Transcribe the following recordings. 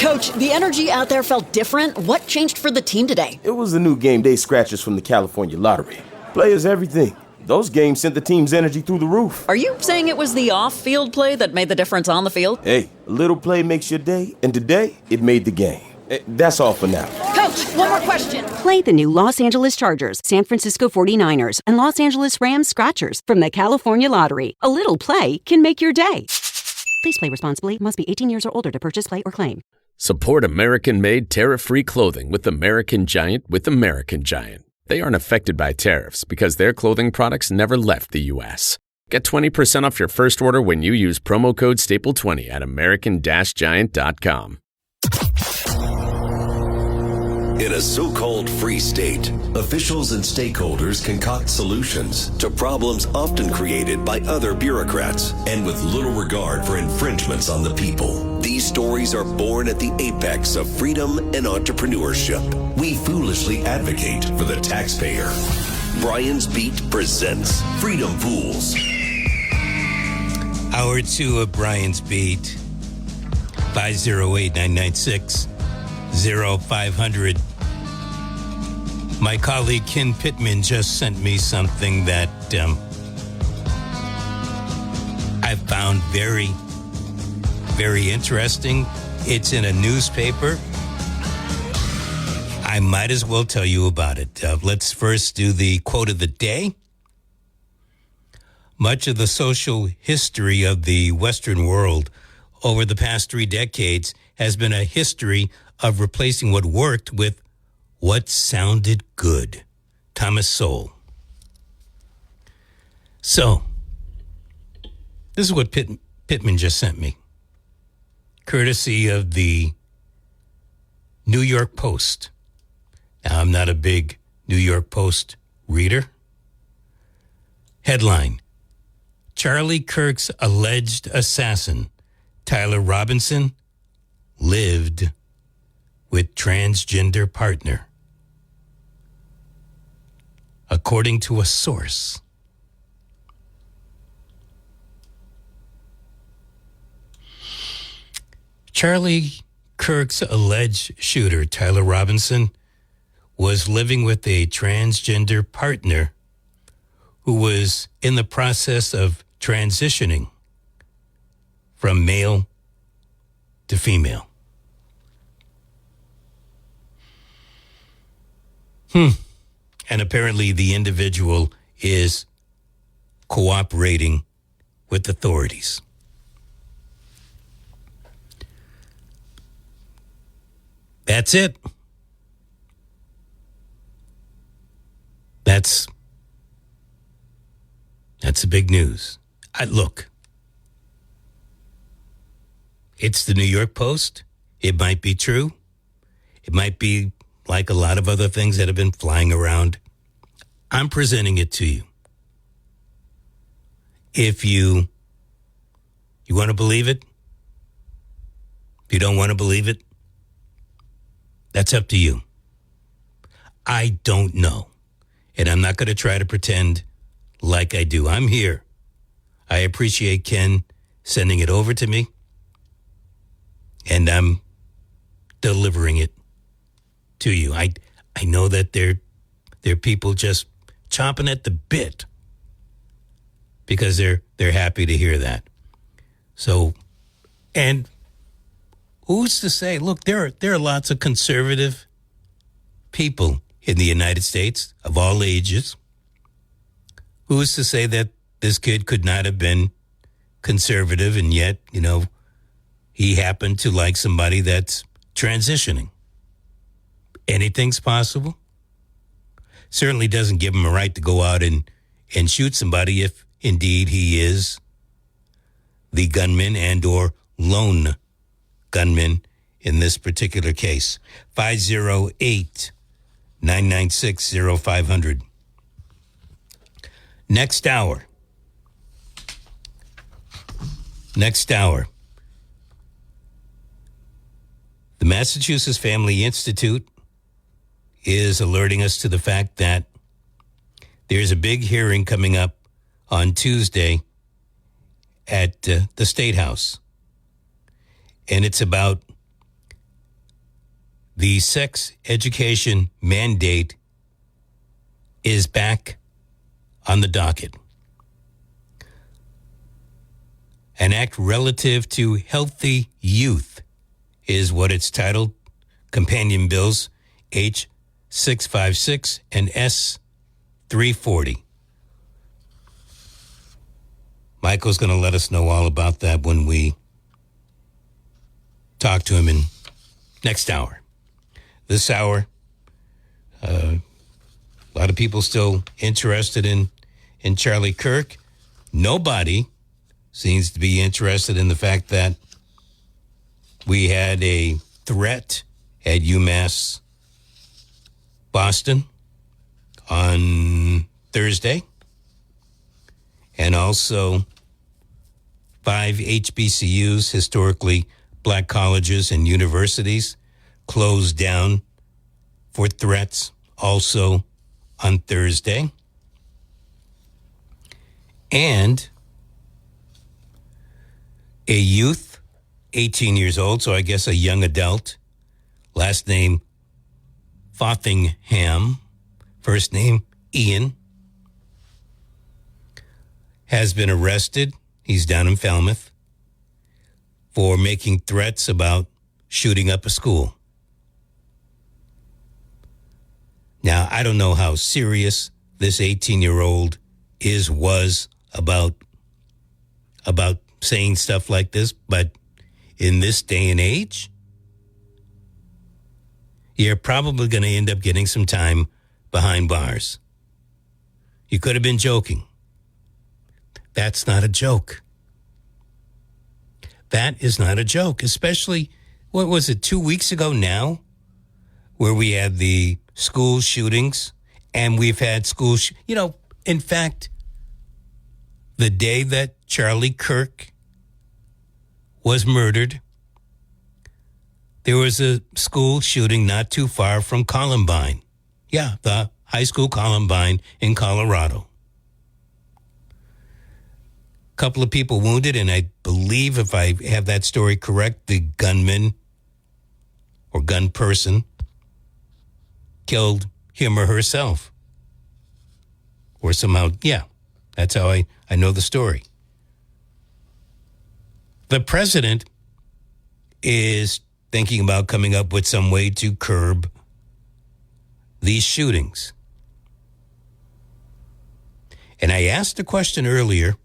Coach, the energy out there felt different. What changed for the team today? It was the new game day scratchers from the California Lottery. Players, everything. Those games sent the team's energy through the roof. Are you saying it was the off-field play that made the difference on the field? Hey, a little play makes your day, and today, it made the game. That's all for now. Coach, one more question. Play the new Los Angeles Chargers, San Francisco 49ers, and Los Angeles Rams Scratchers from the California Lottery. A little play can make your day. Please play responsibly. Must be 18 years or older to purchase, play, or claim. Support American-made tariff-free clothing with American Giant with American Giant. They aren't affected by tariffs because their clothing products never left the U.S. Get 20% off your first order when you use promo code STAPLE20 at american-giant.com. In a so-called free state, officials and stakeholders concoct solutions to problems often created by other bureaucrats and with little regard for infringements on the people. These stories are born at the apex of freedom and entrepreneurship. We foolishly advocate for the taxpayer. Brian's Beat presents Freedom Fools. Hour 2 of Brian's Beat, 508-996-0500. My colleague Ken Pittman just sent me something that I found very, very interesting. It's in a newspaper. I might as well tell you about it. Let's first do the quote of the day. Much of the social history of the Western world over the past 3 decades has been a history of replacing what worked with what sounded good. Thomas Sowell. So, this is what Pittman just sent me, courtesy of the New York Post. Now, I'm not a big New York Post reader. Headline: Charlie Kirk's alleged assassin, Tyler Robinson, lived with transgender partner. According to a source. Charlie Kirk's alleged shooter, Tyler Robinson, was living with a transgender partner who was in the process of transitioning from male to female. And apparently the individual is cooperating with authorities. That's it. That's the big news. Look, it's the New York Post. It might be true. It might be like a lot of other things that have been flying around. I'm presenting it to you. If you want to believe it, if you don't want to believe it, that's up to you. I don't know. And I'm not going to try to pretend like I do. I'm here. I appreciate Ken sending it over to me. And I'm delivering it to you. I know that there are people just chomping at the bit because they're happy to hear that. So, and who's to say? Look, there are lots of conservative people in the United States of all ages. Who's to say that this kid could not have been conservative and yet, he happened to like somebody that's transitioning? Anything's possible. Certainly doesn't give him a right to go out and shoot somebody if indeed he is the gunman and or lone gunman in this particular case. 508-996-0500. Next hour. The Massachusetts Family Institute is alerting us to the fact that there's a big hearing coming up on Tuesday at the State House. And it's about The sex education mandate is back on the docket. An act relative to healthy youth is what it's titled. Companion bills H656 and S340. Michael's going to let us know all about that when we talk to him in next hour. This hour, a lot of people still interested in Charlie Kirk. Nobody seems to be interested in the fact that we had a threat at UMass Boston on Thursday, and also 5 HBCUs, historically black colleges and universities, closed down for threats also on Thursday. And a youth, 18 years old, so I guess a young adult, last name Frothingham, first name Ian, has been arrested. He's down in Falmouth for making threats about shooting up a school. Now, I don't know how serious this 18-year-old was about saying stuff like this, but in this day and age, you're probably going to end up getting some time behind bars. You could have been joking. That's not a joke. That is not a joke, especially, what was it, 2 weeks ago now, where we had the school shootings, and we've had in fact, the day that Charlie Kirk was murdered, there was a school shooting not too far from Columbine. Yeah, the high school Columbine in Colorado. A couple of people wounded, and I believe, if I have that story correct, the gunman or gun person killed him or herself. Or somehow, yeah, that's how I know the story. The president is thinking about coming up with some way to curb these shootings. And I asked a question earlier.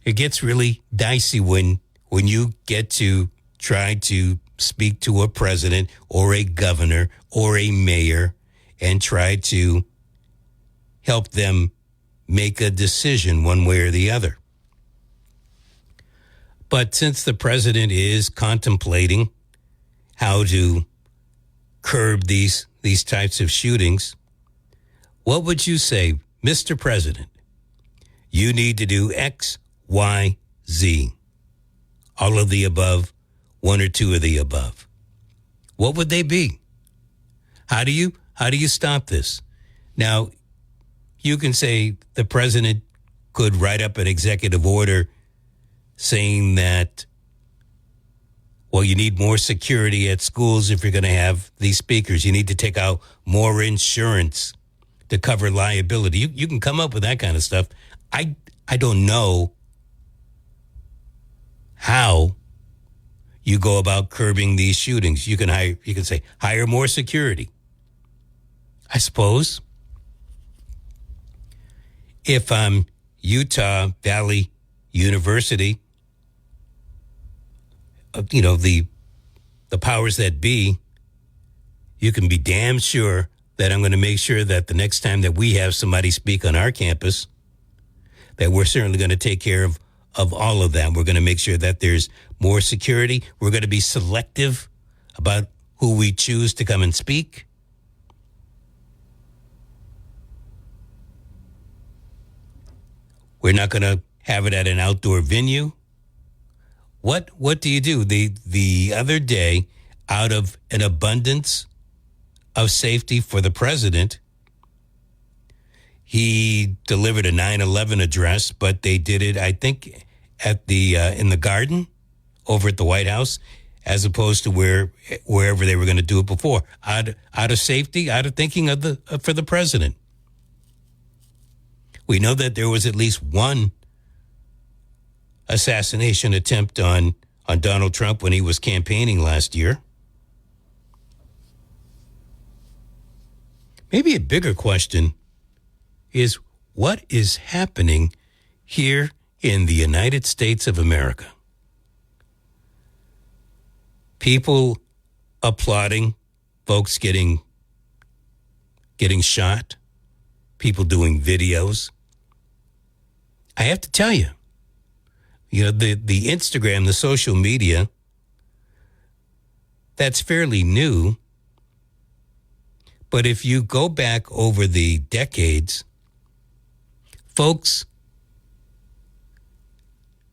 It gets really dicey when you get to try to speak to a president or a governor or a mayor and try to help them make a decision one way or the other. But since the president is contemplating how to curb these types of shootings, what would you say, Mr. President? You need to do X, Y, Z. All of the above, one or two of the above. What would they be? How do you stop this? Now, you can say the president could write up an executive order saying that, well, you need more security at schools if you're going to have these speakers. You need to take out more insurance to cover liability. You can come up with that kind of stuff. I don't know how you go about curbing these shootings. You can say hire more security. I suppose if I'm Utah Valley University, the powers that be, you can be damn sure that I'm going to make sure that the next time that we have somebody speak on our campus, that we're certainly going to take care of all of that. We're going to make sure that there's more security. We're going to be selective about who we choose to come and speak. We're not going to have it at an outdoor venue. What do you do? The other day, out of an abundance of safety for the president, he delivered a 9/11 address, but they did it, I think, at in the garden over at the White House. as opposed to wherever they were going to do it before, out of safety, out of thinking for the president. We know that there was at least one assassination attempt on Donald Trump when he was campaigning last year. Maybe a bigger question is, what is happening here in the United States of America? People applauding folks getting shot, people doing videos. I have to tell you, the Instagram, the social media, that's fairly new. But if you go back over the decades, folks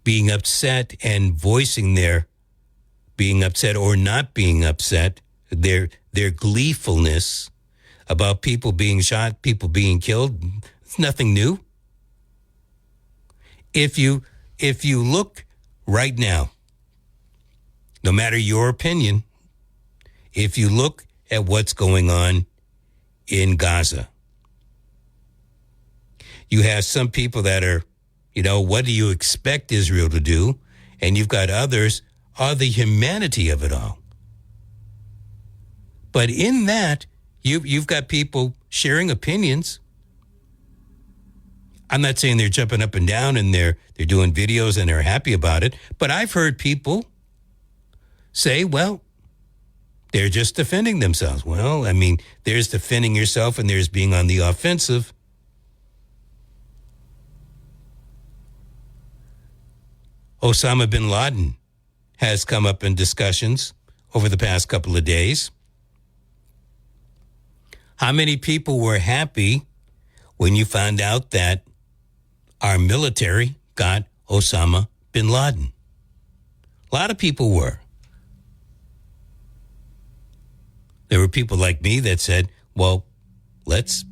being upset and voicing their being upset or not being upset, their gleefulness about people being shot, people being killed, it's nothing new. If you look right now, no matter your opinion, if you look at what's going on in Gaza, you have some people that are, what do you expect Israel to do? And you've got others, the humanity of it all. But in that, you've got people sharing opinions. I'm not saying they're jumping up and down and they're doing videos and they're happy about it, but I've heard people say, well, they're just defending themselves. Well, I mean, there's defending yourself and there's being on the offensive. Osama bin Laden has come up in discussions over the past couple of days. How many people were happy when you found out that our military got Osama bin Laden? A lot of people were. There were people like me that said, well, let's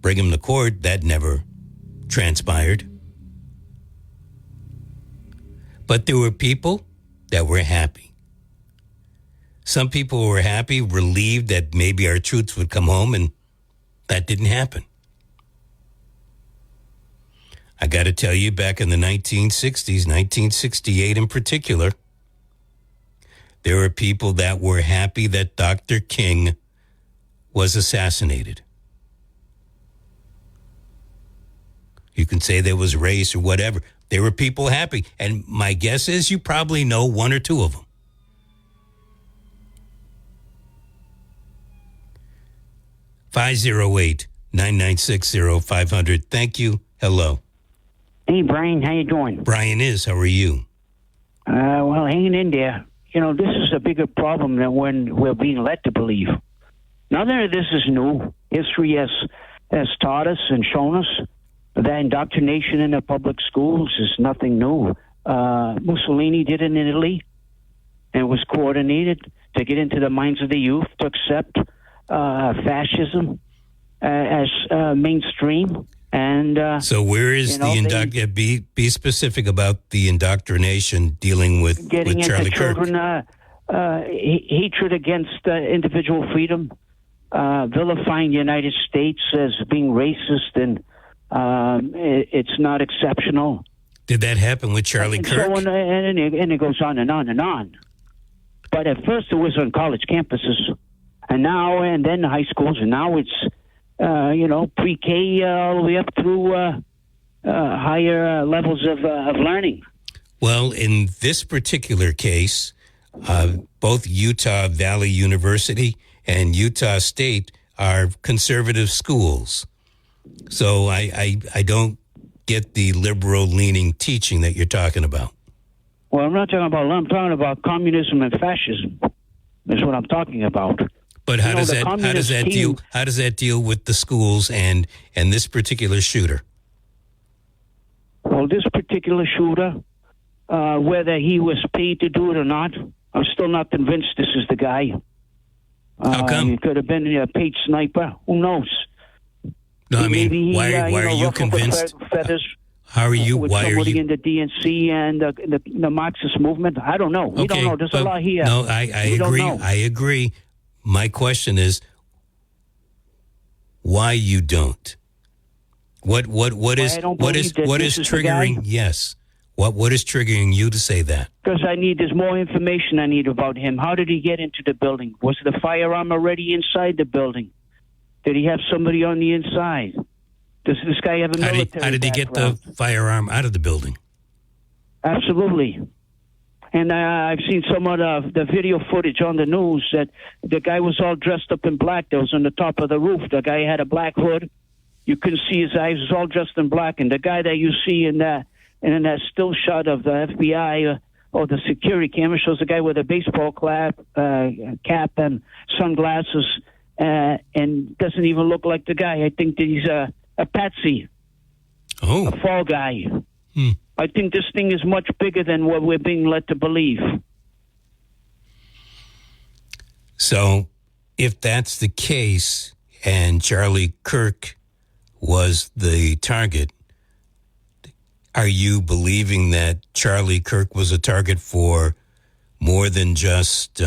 bring him to court. That never transpired. But there were people that were happy. Some people were happy, relieved that maybe our troops would come home, and that didn't happen. I got to tell you, back in the 1960s, 1968 in particular, there were people that were happy that Dr. King was assassinated. You can say there was race or whatever. There were people happy. And my guess is you probably know one or two of them. (508-9960-500). Thank you. Hello. Hey, Brian. How you doing? Brian is. How are you? Well, hanging in there. This is a bigger problem than when we're being led to believe. None of this is new. History has taught us and shown us that indoctrination in the public schools is nothing new. Mussolini did it in Italy, and it was coordinated to get into the minds of the youth to accept fascism as mainstream. And so where is be specific about the indoctrination dealing with Charlie Kirk? Children, hatred against individual freedom, vilifying the United States as being racist, and it's not exceptional. Did that happen with Charlie Kirk? So and it goes on and on and on. But at first it was on college campuses, and then high schools, and now it's pre-K all the way up through higher levels of learning. Well, in this particular case, both Utah Valley University and Utah State are conservative schools. So I don't get the liberal-leaning teaching that you're talking about. Well, I'm not talking about. I'm talking about communism and fascism. That's what I'm talking about. But how does that deal with the schools and this particular shooter? Well, this particular shooter, whether he was paid to do it or not, I'm still not convinced this is the guy. How come? He could have been a paid sniper. Who knows? No, I mean, why are you convinced? How are you? With Why are somebody you? in the DNC and the Marxist movement? I don't know. We don't know. There's a lot here. No, I agree. I agree. My question is, why you don't? What is triggering? Yes. What is triggering you to say that? Because there's more information I need about him. How did he get into the building? Was the firearm already inside the building? Did he have somebody on the inside? Does this guy have a military background? How did he get the firearm out of the building? Absolutely. And I've seen some of the video footage on the news that the guy was all dressed up in black. That was on the top of the roof. The guy had a black hood. You couldn't see his eyes. He was all dressed in black. And the guy that you see in that still shot of the FBI or the security camera shows a guy with a baseball cap and sunglasses and doesn't even look like the guy. I think that he's a patsy, a fall guy. I think this thing is much bigger than what we're being led to believe. So, if that's the case, and Charlie Kirk was the target, are you believing that Charlie Kirk was a target for more than just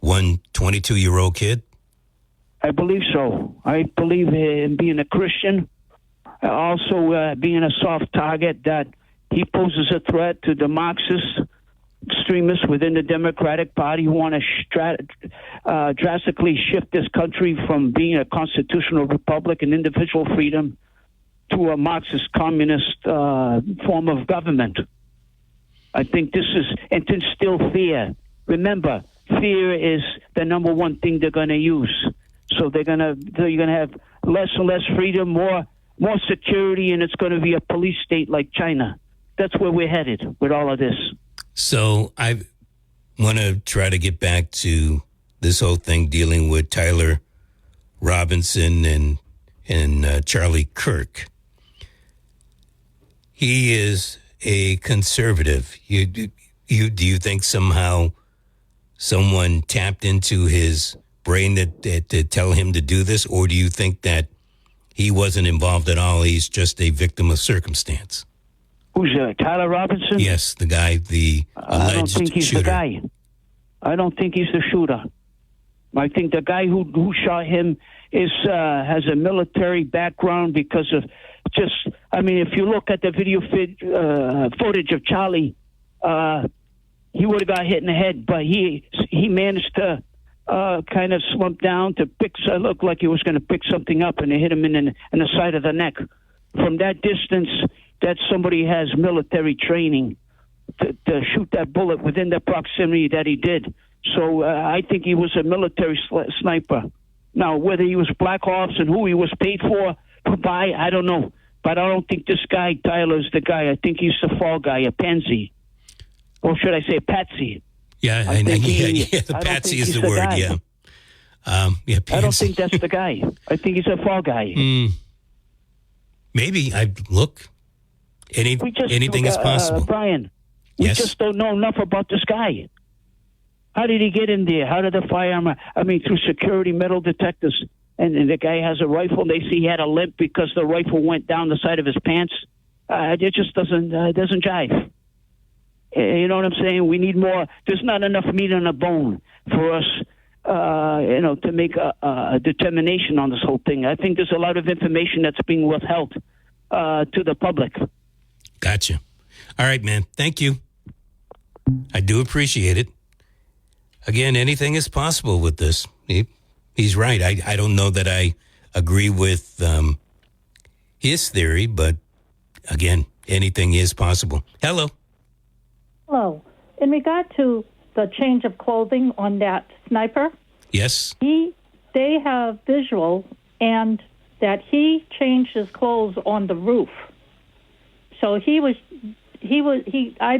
one 22-year-old kid? I believe so. I believe in being a Christian, also being a soft target, that he poses a threat to the Marxist extremists within the Democratic Party who want to drastically shift this country from being a constitutional republic and individual freedom to a Marxist communist form of government. I think this is, and to instill fear. Remember, fear is the number one thing they're going to use. So you're going to have less and less freedom, more security, and it's going to be a police state like China. That's where we're headed with all of this. So I want to try to get back to this whole thing dealing with Tyler Robinson and Charlie Kirk. He is a conservative. Do you think somehow someone tapped into his brain to tell him to do this, or do you think that he wasn't involved at all? He's just a victim of circumstance. Who's Tyler Robinson? Yes, the guy, the alleged shooter. I don't think he's the guy. I don't think he's the shooter. I think the guy who shot him has a military background because of if you look at the video footage of Charlie, he would have got hit in the head, but he managed to kind of slump down to look like he was going to pick something up, and it hit him in the side of the neck. From that distance, that somebody has military training to shoot that bullet within the proximity that he did. So I think he was a military sniper. Now, whether he was Black Ops and who he was paid for by, I don't know. But I don't think this guy, Tyler, is the guy. I think he's the fall guy, a pansy. Or should I say patsy? Yeah, the patsy is the word, guy. yeah. Pansy. I don't think that's the guy. I think he's a fall guy. Maybe. Anything is possible. Brian, we just don't know enough about this guy. How did he get in there? How did the firearm? Through security metal detectors. And the guy has a rifle. They see he had a limp because the rifle went down the side of his pants. It just doesn't jive. You know what I'm saying? We need more. There's not enough meat on the bone for us, to make a determination on this whole thing. I think there's a lot of information that's being withheld to the public. Gotcha. All right, man. Thank you. I do appreciate it. Again, anything is possible with this. He's right. I don't know that I agree with his theory, but again, anything is possible. Hello. Hello. In regard to the change of clothing on that sniper, yes, they have visual, and that he changed his clothes on the roof. So I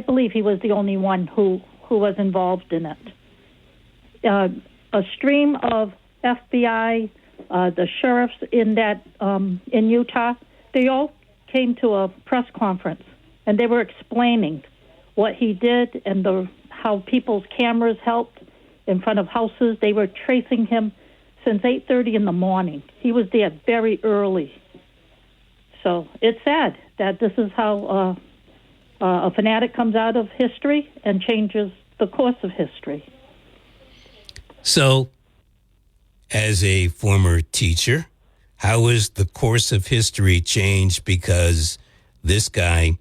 believe he was the only one who was involved in it. A stream of FBI, the sheriffs in Utah, they all came to a press conference, and they were explaining what he did and how people's cameras helped in front of houses. They were tracing him since 8:30 in the morning. He was there very early. So it's sad that this is how a fanatic comes out of history and changes the course of history. So, as a former teacher, how has the course of history changed because this guy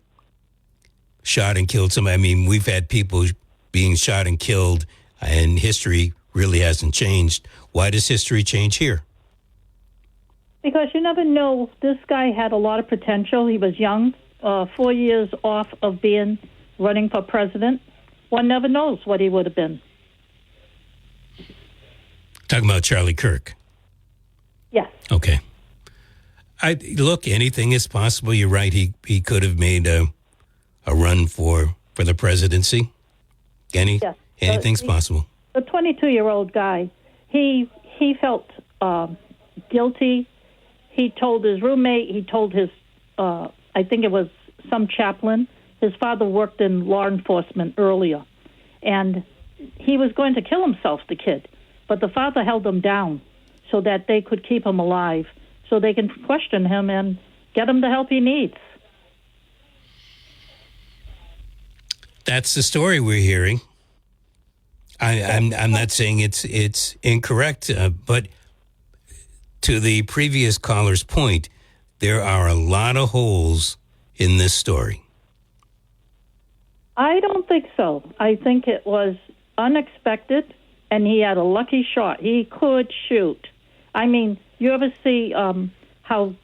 shot and killed somebody? I mean, we've had people being shot and killed, and history really hasn't changed. Why does history change here? Because you never know. This guy had a lot of potential. He was young, 4 years off of running for president. One never knows what he would have been. Talking about Charlie Kirk. Yes. Okay. Look, anything is possible. You're right. He could have made a run for the presidency. Yes. Anything's possible. The 22-year-old guy, he felt guilty. He told his roommate, he told his, I think it was some chaplain. His father worked in law enforcement earlier. And he was going to kill himself, the kid. But the father held him down so that they could keep him alive, so they can question him and get him the help he needs. That's the story we're hearing. I'm not saying it's incorrect, but to the previous caller's point, there are a lot of holes in this story. I don't think so. I think it was unexpected, and he had a lucky shot. He could shoot. I mean, you ever see how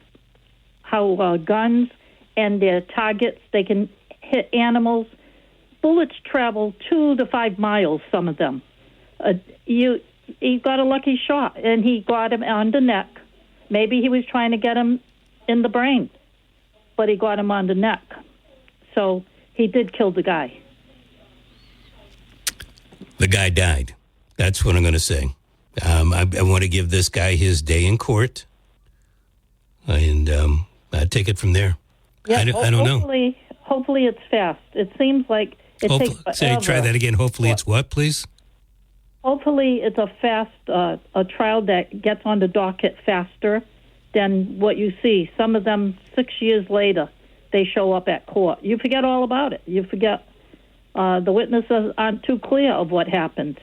guns and their targets, they can hit animals? Bullets travel 2 to 5 miles, some of them. He got a lucky shot, and he got him on the neck. Maybe he was trying to get him in the brain, but he got him on the neck. So he did kill the guy. The guy died. That's what I'm going to say. I want to give this guy his day in court, and I'd take it from there. Yeah, I don't know. Hopefully it's fast. It seems like it takes forever. Try that again. Hopefully it's what, please? Hopefully it's a fast a trial that gets on the docket faster than what you see. Some of them 6 years later, they show up at court. You forget all about it. You forget the witnesses aren't too clear of what happened.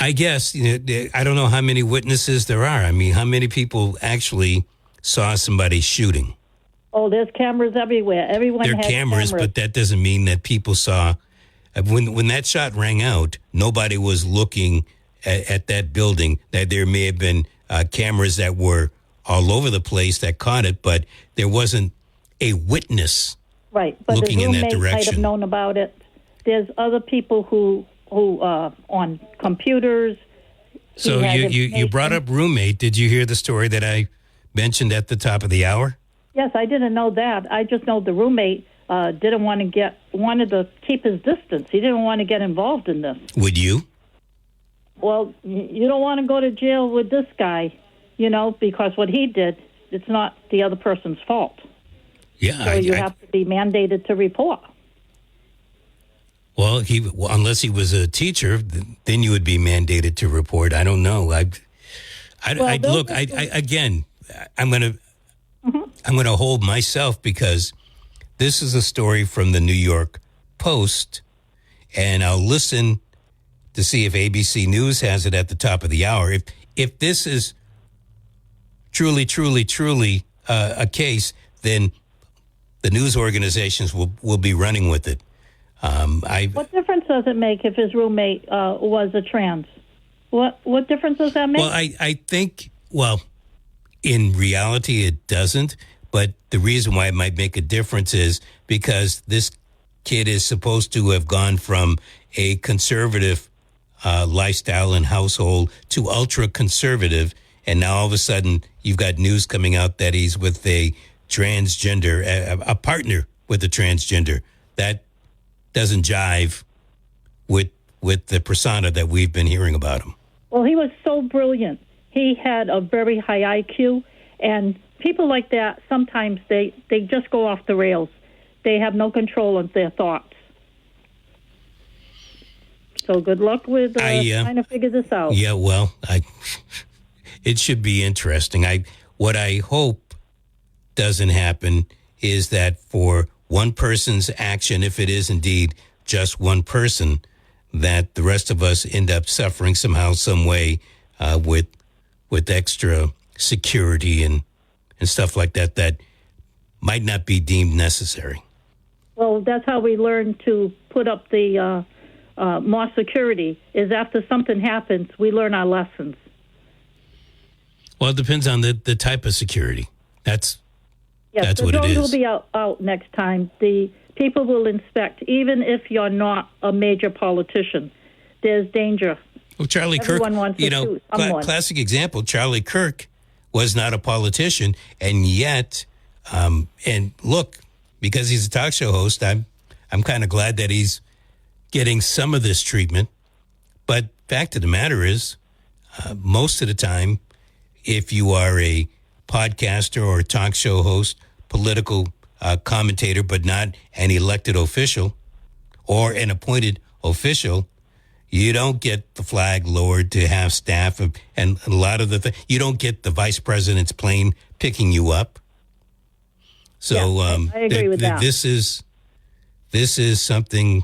I guess, I don't know how many witnesses there are. I mean, how many people actually saw somebody shooting? Oh, there's cameras everywhere. Everyone has cameras. But that doesn't mean that people saw. When that shot rang out, nobody was looking at that building. That there may have been cameras that were all over the place that caught it, but there wasn't a witness looking in that direction. Might have known about it. There's other people who on computers. So you brought up roommate. Did you hear the story that I mentioned at the top of the hour? Yes, I didn't know that. I just know the roommate wanted to keep his distance. He didn't want to get involved in this. Would you? Well, you don't want to go to jail with this guy, because what he did, it's not the other person's fault. Yeah. So you have to be mandated to report. Well, unless he was a teacher, then you would be mandated to report. I don't know. Again, I'm going to hold myself because this is a story from the New York Post, and I'll listen to see if ABC News has it at the top of the hour. If this is truly a case, then the news organizations will be running with it. What difference does it make if his roommate was a trans? What difference does that make? Well, I think, in reality, it doesn't. But the reason why it might make a difference is because this kid is supposed to have gone from a conservative lifestyle and household to ultra-conservative. And now all of a sudden you've got news coming out that he's with a transgender, a partner with a transgender. That doesn't jive with the persona that we've been hearing about him. Well, he was so brilliant. He had a very high IQ, and people like that, sometimes they just go off the rails. They have no control of their thoughts. So good luck with trying to figure this out. Yeah, well, it should be interesting. What I hope doesn't happen is that for one person's action, if it is indeed just one person, that the rest of us end up suffering somehow, some way, with extra security and stuff like that that might not be deemed necessary. Well, that's how we learn to put up the more security, is after something happens, we learn our lessons. Well, it depends on the type of security. That's what it is. The drones will be out next time. The people will inspect, even if you're not a major politician. There's danger. Well, Charlie Everyone Kirk, wants to shoot someone. Classic example, Charlie Kirk was not a politician, and yet, and look, because he's a talk show host, I'm kind of glad that he's getting some of this treatment. But fact of the matter is, most of the time, if you are a podcaster or a talk show host, political commentator, but not an elected official or an appointed official, you don't get the flag lowered to have staff and a lot of the you don't get the vice president's plane picking you up. So I agree with that. This is something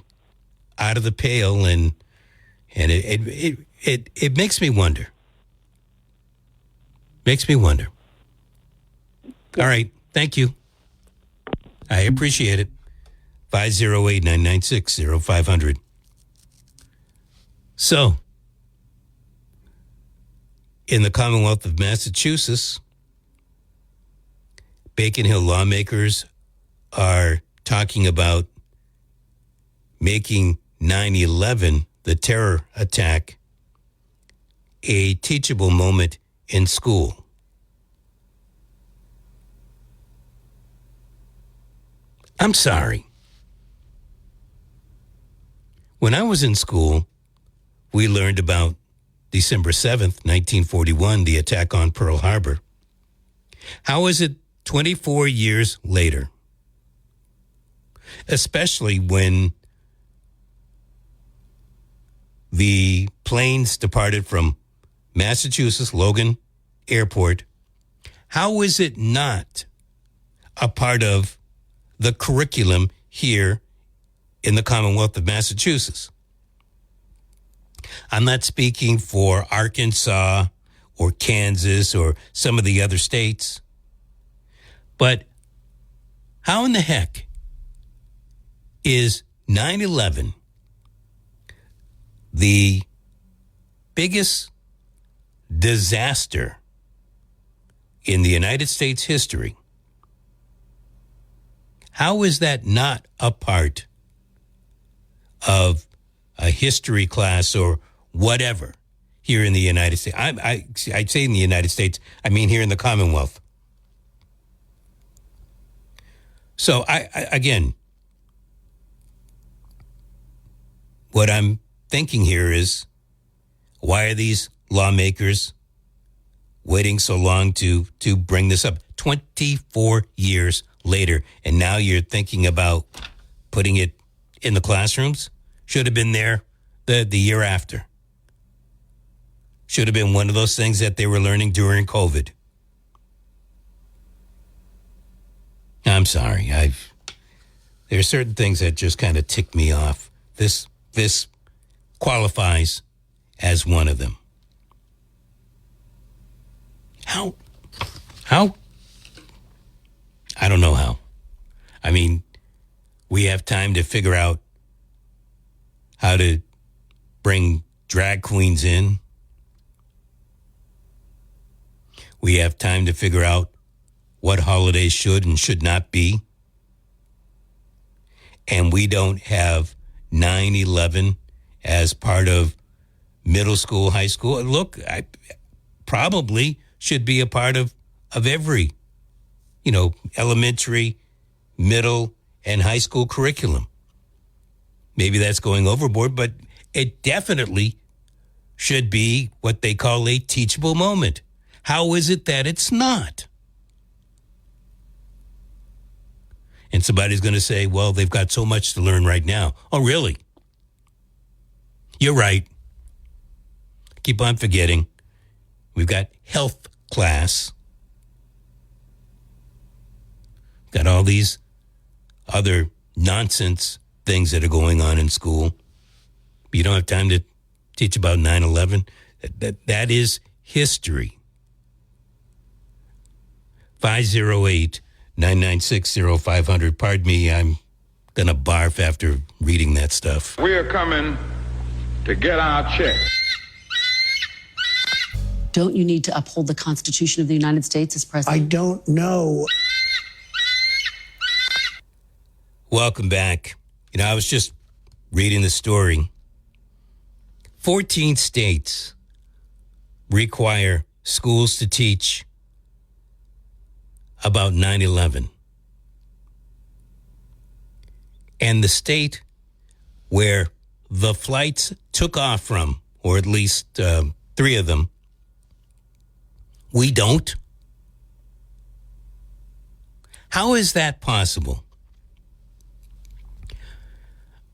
out of the pale, and it makes me wonder. Makes me wonder. All right. Thank you. I appreciate it. 508-996-0500. So, in the Commonwealth of Massachusetts, Bacon Hill lawmakers are talking about making 9/11, the terror attack, a teachable moment in school. I'm sorry. When I was in school, we learned about December 7th, 1941, the attack on Pearl Harbor. How is it 24 years later, especially when the planes departed from Massachusetts Logan Airport, how is it not a part of the curriculum here in the Commonwealth of Massachusetts? I'm not speaking for Arkansas or Kansas or some of the other states, but how in the heck is 9/11 the biggest disaster in the United States history? How is that not a part of a history class or whatever here in the United States? I say in the United States, I mean here in the Commonwealth. So again, what I'm thinking here is, why are these lawmakers waiting so long to bring this up? 24 years later, and now you're thinking about putting it in the classrooms? Should have been there the year after. Should have been one of those things that they were learning during COVID. I'm sorry. There are certain things that just kind of tick me off. This qualifies as one of them. How? I don't know how. I mean, we have time to figure out how to bring drag queens in. We have time to figure out what holidays should and should not be. And we don't have 9/11 as part of middle school, high school. Look, I probably should be a part of every, elementary, middle, and high school curriculum. Maybe that's going overboard, but it definitely should be what they call a teachable moment. How is it that it's not? And somebody's going to say, well, they've got so much to learn right now. Oh, really? You're right. Keep on forgetting. We've got health class. Got all these other nonsense things that are going on in school. You don't have time to teach about 9/11. That is history. 508-996-0500. Pardon me, I'm going to barf after reading that stuff. We are coming to get our check. Don't you need to uphold the Constitution of the United States as president? I don't know. Welcome back. I was just reading the story. 14 states require schools to teach about 9/11. And the state where the flights took off from, or at least 3 of them, we don't. How is that possible?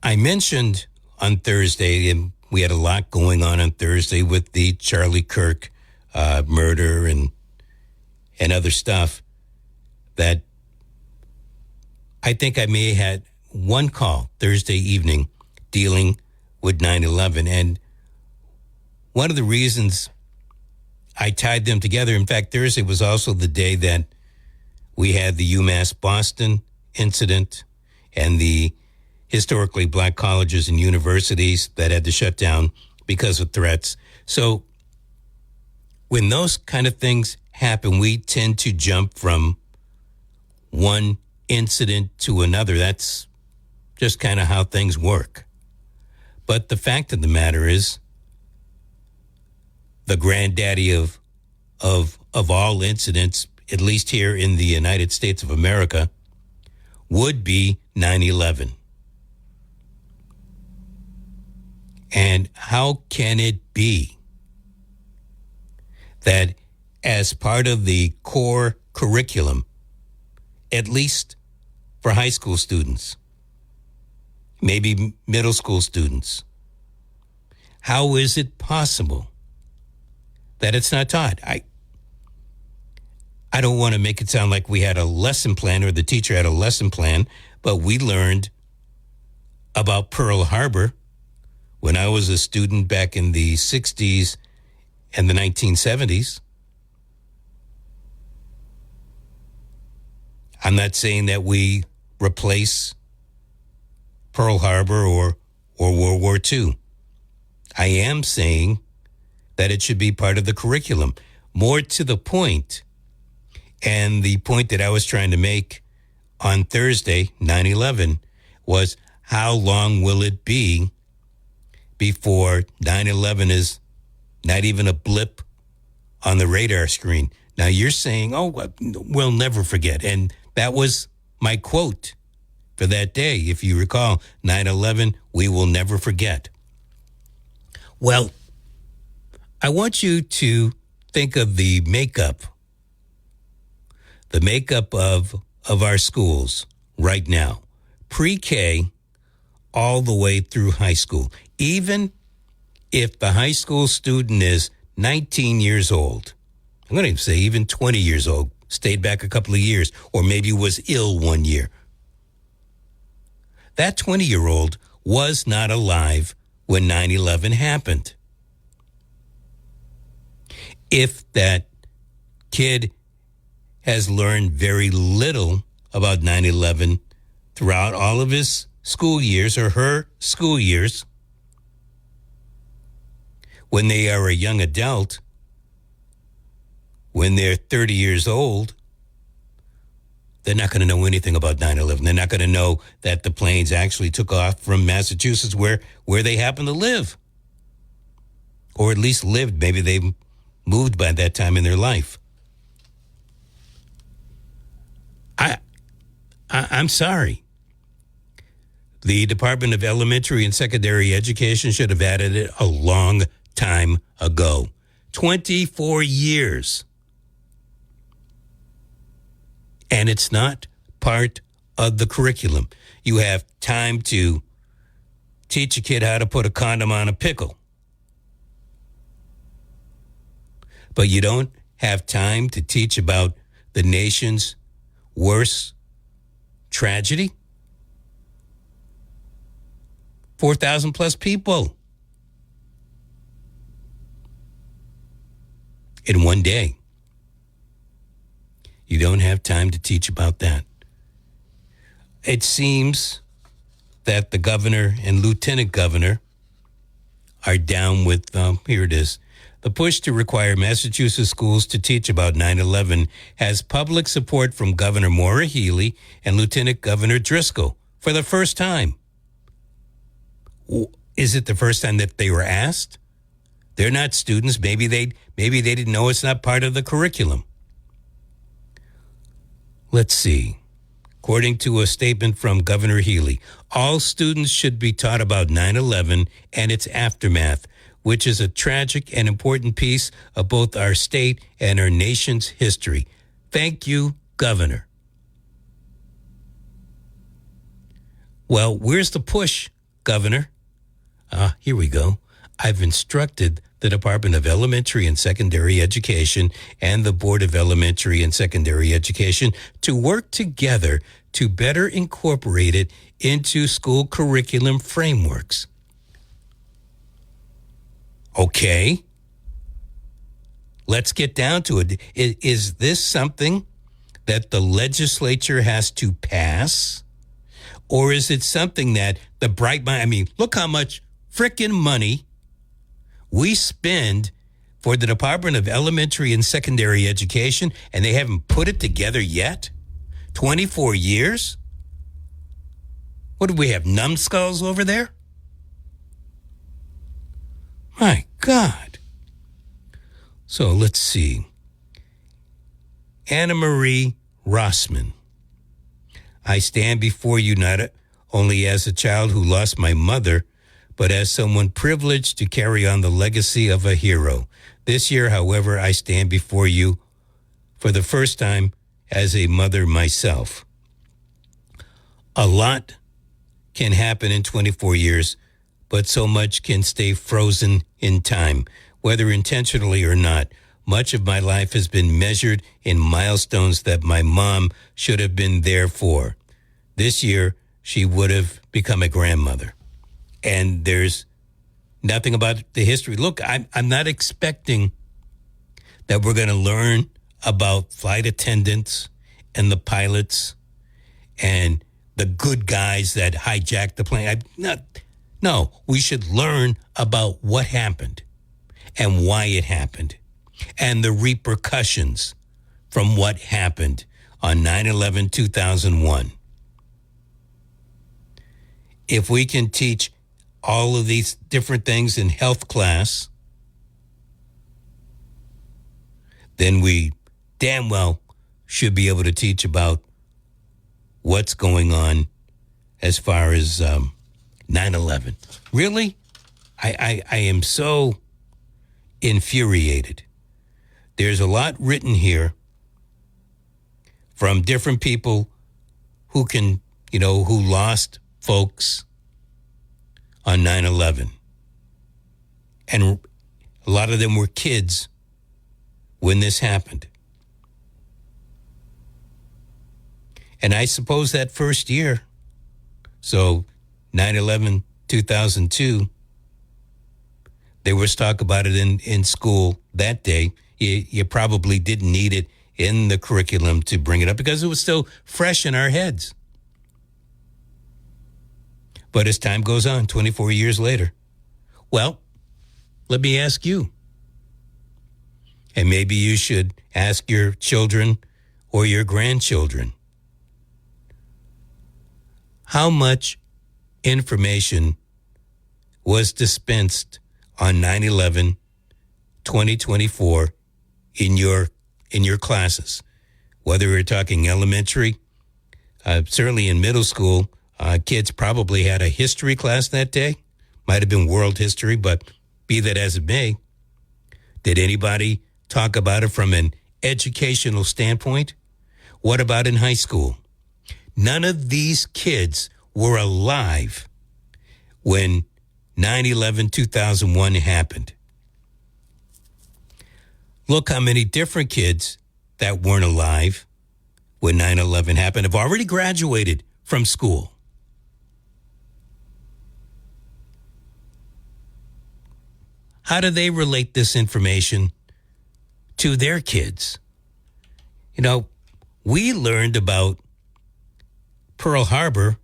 I mentioned on Thursday, and we had a lot going on Thursday with the Charlie Kirk murder and other stuff, that I think I may have had one call Thursday evening dealing with 9/11. And one of the reasons I tied them together, in fact, Thursday was also the day that we had the UMass Boston incident and the historically black colleges and universities that had to shut down because of threats. So when those kind of things happen, we tend to jump from one incident to another. That's just kind of how things work. But the fact of the matter is, the granddaddy of all incidents, at least here in the United States of America, would be 9/11. And how can it be that as part of the core curriculum, at least for high school students, maybe middle school students, how is it possible that it's not taught? I don't want to make it sound like we had a lesson plan or the teacher had a lesson plan, but we learned about Pearl Harbor when I was a student back in the 60s and the 1970s. I'm not saying that we replace Pearl Harbor or World War II. I am saying that it should be part of the curriculum. More to the point, and the point that I was trying to make on Thursday, 9/11, was how long will it be before 9/11 is not even a blip on the radar screen? Now you're saying, oh, we'll never forget. And that was my quote for that day. If you recall, 9/11, we will never forget. Well, I want you to think of the makeup of our schools right now, pre-K all the way through high school. Even if the high school student is 19 years old, I'm going to say even 20 years old, stayed back a couple of years, or maybe was ill one year. That 20-year-old was not alive when 9/11 happened. If that kid has learned very little about 9/11 throughout all of his school years or her school years, when they are a young adult, when they're 30 years old, they're not going to know anything about 9/11. They're not going to know that the planes actually took off from Massachusetts where they happen to live. Or at least lived. Maybe they moved by that time in their life. I'm sorry. The Department of Elementary and Secondary Education should have added it a long time ago. 24 years. And it's not part of the curriculum. You have time to teach a kid how to put a condom on a pickle. But you don't have time to teach about the nation's worst tragedy. 4,000 plus people in one day. You don't have time to teach about that. It seems that the governor and lieutenant governor are down with, here it is. The push to require Massachusetts schools to teach about 9/11 has public support from Governor Maura Healey and Lieutenant Governor Driscoll for the first time. Is it the first time that they were asked? They're not students. Maybe they didn't know it's not part of the curriculum. Let's see. According to a statement from Governor Healey, all students should be taught about 9/11 and its aftermath, which is a tragic and important piece of both our state and our nation's history. Thank you, Governor. Well, where's the push, Governor? Here we go. I've instructed the Department of Elementary and Secondary Education and the Board of Elementary and Secondary Education to work together to better incorporate it into school curriculum frameworks. Okay. Let's get down to it. Is this something that the legislature has to pass? Or is it something that the bright mind, look how much frickin' money we spend for the Department of Elementary and Secondary Education, and they haven't put it together yet? 24 years? What do we have, numbskulls over there? My God. So let's see. Anna Marie Rossman. I stand before you not only as a child who lost my mother, but as someone privileged to carry on the legacy of a hero. This year, however, I stand before you for the first time as a mother myself. A lot can happen in 24 years, but so much can stay frozen in time, whether intentionally or not. Much of my life has been measured in milestones that my mom should have been there for. This year, she would have become a grandmother. And there's nothing about the history. Look, I'm not expecting that we're going to learn about flight attendants and the pilots and the good guys that hijacked the plane. No, we should learn about what happened and why it happened and the repercussions from what happened on 9/11/2001. If we can teach all of these different things in health class, then we damn well should be able to teach about what's going on as far as 9/11. Really? I am so infuriated. There's a lot written here from different people who who lost folks on 9/11. And a lot of them were kids when this happened. And I suppose that first year, so 9/11/2002, there was talk about it in school that day. You probably didn't need it in the curriculum to bring it up because it was still fresh in our heads. But as time goes on, 24 years later, well, let me ask you, and maybe you should ask your children or your grandchildren, how much information was dispensed on 9/11/2024 in your classes, whether we're talking elementary, certainly in middle school. Kids probably had a history class that day. Might have been world history, but be that as it may, did anybody talk about it from an educational standpoint? What about in high school? None of these kids were alive when 9/11/2001 happened. Look how many different kids that weren't alive when 9/11 happened have already graduated from school. How do they relate this information to their kids? You know, we learned about Pearl Harbor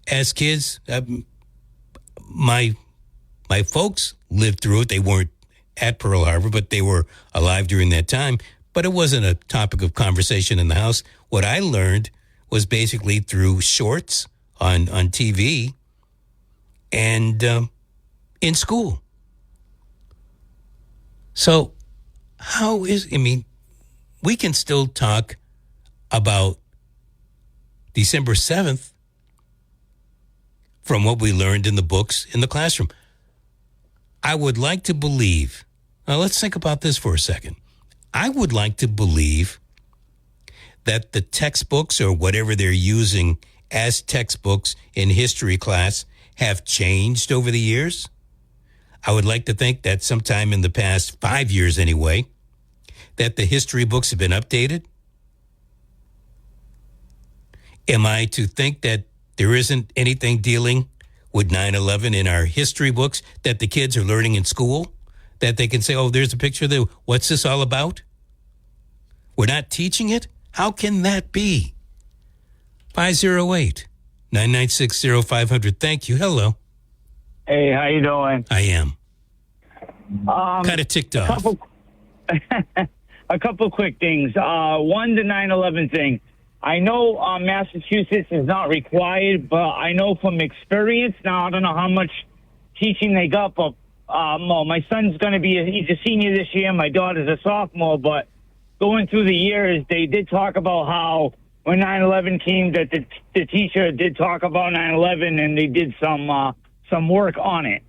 as kids. My folks lived through it. They weren't at Pearl Harbor, but they were alive during that time. But it wasn't a topic of conversation in the house. What I learned was basically through shorts on TV and in school. So we can still talk about December 7th from what we learned in the books in the classroom. I would like to believe, now let's think about this for a second. I would like to believe that the textbooks or whatever they're using as textbooks in history class have changed over the years. I would like to think that sometime in the past 5 years anyway, that the history books have been updated. Am I to think that there isn't anything dealing with 9/11 in our history books that the kids are learning in school? That they can say, oh, there's a picture there. What's this all about? We're not teaching it? How can that be? 508-996-0500. Thank you. Hello. Hey, how you doing? I am. Kind of ticked off. A couple quick things. One, the 9/11 thing. I know Massachusetts is not required, but I know from experience, now I don't know how much teaching they got, but well, my son's going to be, he's a senior this year, my daughter's a sophomore, but going through the years, they did talk about how when 9/11 came, that the teacher did talk about 9/11 and they did some work on it.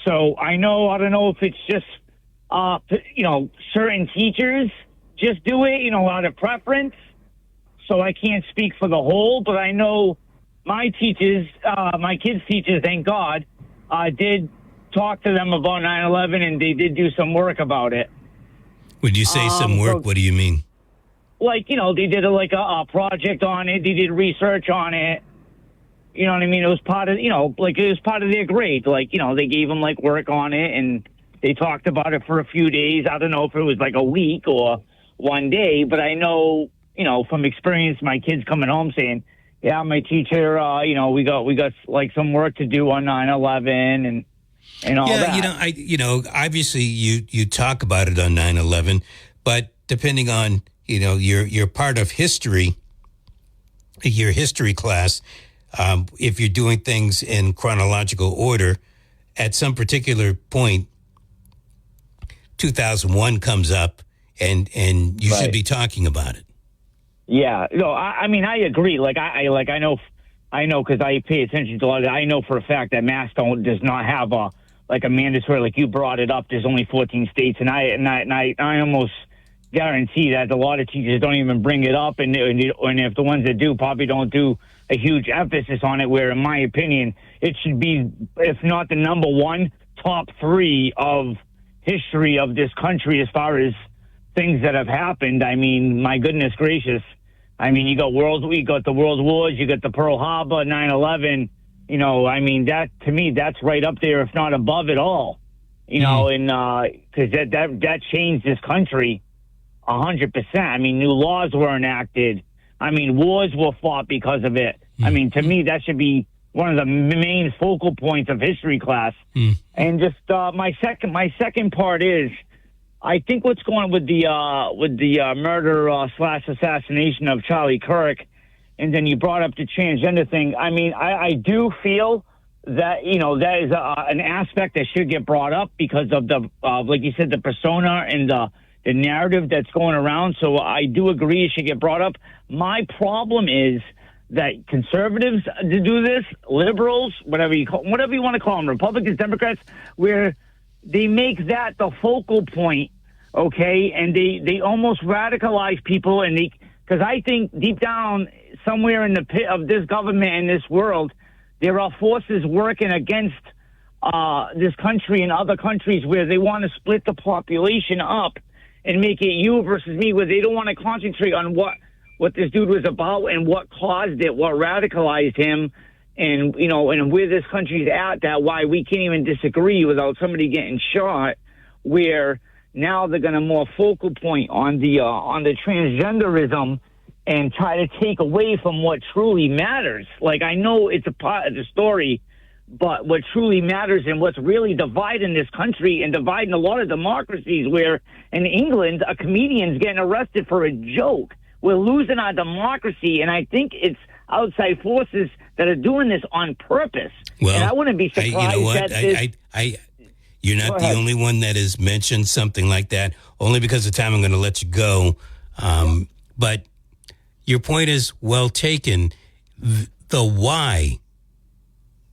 So I don't know if it's just, certain teachers just do it, out of preference. So I can't speak for the whole, but I know my teachers, my kids' teachers, thank God, did talk to them about 9/11 and they did do some work about it. Would you say some work? What do you mean? Like, they did a project on it. They did research on it. You know what I mean? It was part of, it was part of their grade. Like, they gave them work on it and they talked about it for a few days. I don't know if it was a week or one day, but I know, from experience, my kids coming home saying, yeah, my teacher, we got some work to do on 9/11 and all that. Yeah, obviously you talk about it on 9/11, but depending on, your part of history, your history class, if you're doing things in chronological order, at some particular point, 2001 comes up and you should be talking about it. Yeah, I agree. I know because I pay attention to a lot of it. I know for a fact that Mass does not have a mandatory, like you brought it up. There's only 14 states, and I almost guarantee that a lot of teachers don't even bring it up, and if the ones that do probably don't do a huge emphasis on it. Where, in my opinion, it should be, if not the number one, top three of history of this country as far as things that have happened. I mean, my goodness gracious. I mean, you got the World Wars, you got the Pearl Harbor, 9/11. That to me, that's right up there, if not above it all. And because that changed this country 100%. I mean, new laws were enacted. I mean, wars were fought because of it. I mean, to me, that should be one of the main focal points of history class. And just my second part is, I think what's going on with the murder / assassination of Charlie Kirk, and then you brought up the transgender thing. I mean, I do feel that that is an aspect that should get brought up because of the like you said, the persona and the narrative that's going around. So I do agree it should get brought up. My problem is that conservatives do this, liberals, whatever you want to call them, Republicans, Democrats, where they make that the focal point, okay, and they almost radicalize people, and because I think deep down somewhere in the pit of this government and this world, there are forces working against this country and other countries where they want to split the population up and make it you versus me, where they don't want to concentrate on what what this dude was about and what caused it, what radicalized him, and and where this country's at. That why we can't even disagree without somebody getting shot. Where now they're going to more focal point on the transgenderism and try to take away from what truly matters. Like, I know it's a part of the story, but what truly matters and what's really dividing this country and dividing a lot of democracies, where in England a comedian's getting arrested for a joke. We're losing our democracy, and I think it's outside forces that are doing this on purpose. Well, and I wouldn't be surprised you know what? that you're not the only one that has mentioned something like that. Only because of time, I'm going to let you go. But your point is well taken. The why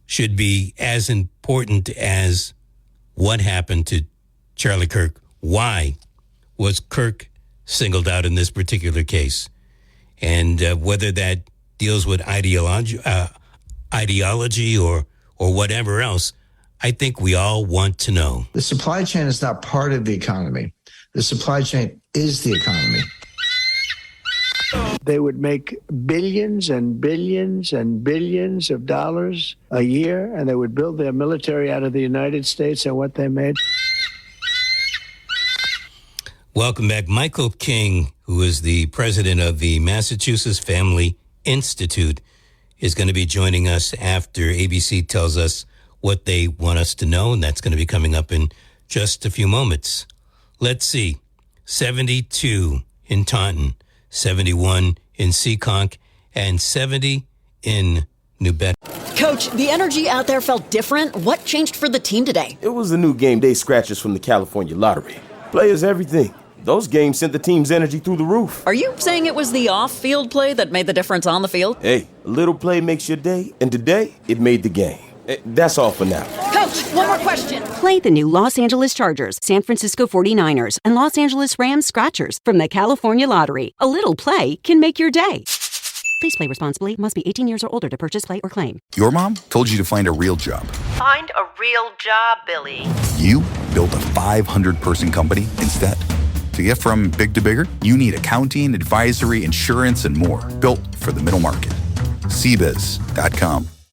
should be as important as what happened to Charlie Kirk. Why was Kirk singled out in this particular case? And whether that deals with ideology or whatever else, I think we all want to know. The supply chain is not part of the economy. The supply chain is the economy. They would make billions and billions and billions of dollars a year, and they would build their military out of the United States and what they made. Welcome back. Michael King, who is the president of the Massachusetts Family Institute, is going to be joining us after ABC tells us what they want us to know, and that's going to be coming up in just a few moments. Let's see. 72 in Taunton, 71 in Seekonk, and 70 in New Bedford. Coach, the energy out there felt different. What changed for the team today? It was the new game day scratchers from the California lottery. Players everything. Those games sent the team's energy through the roof. Are you saying it was the off-field play that made the difference on the field? Hey, a little play makes your day, and today, it made the game. That's all for now. Coach, one more question. Play the new Los Angeles Chargers, San Francisco 49ers, and Los Angeles Rams Scratchers from the California Lottery. A little play can make your day. Please play responsibly. Must be 18 years or older to purchase, play, or claim. Your mom told you to find a real job. Find a real job, Billy. You built a 500-person company instead. To get from big to bigger, you need accounting, advisory, insurance, and more. Built for the middle market. CBiz.com.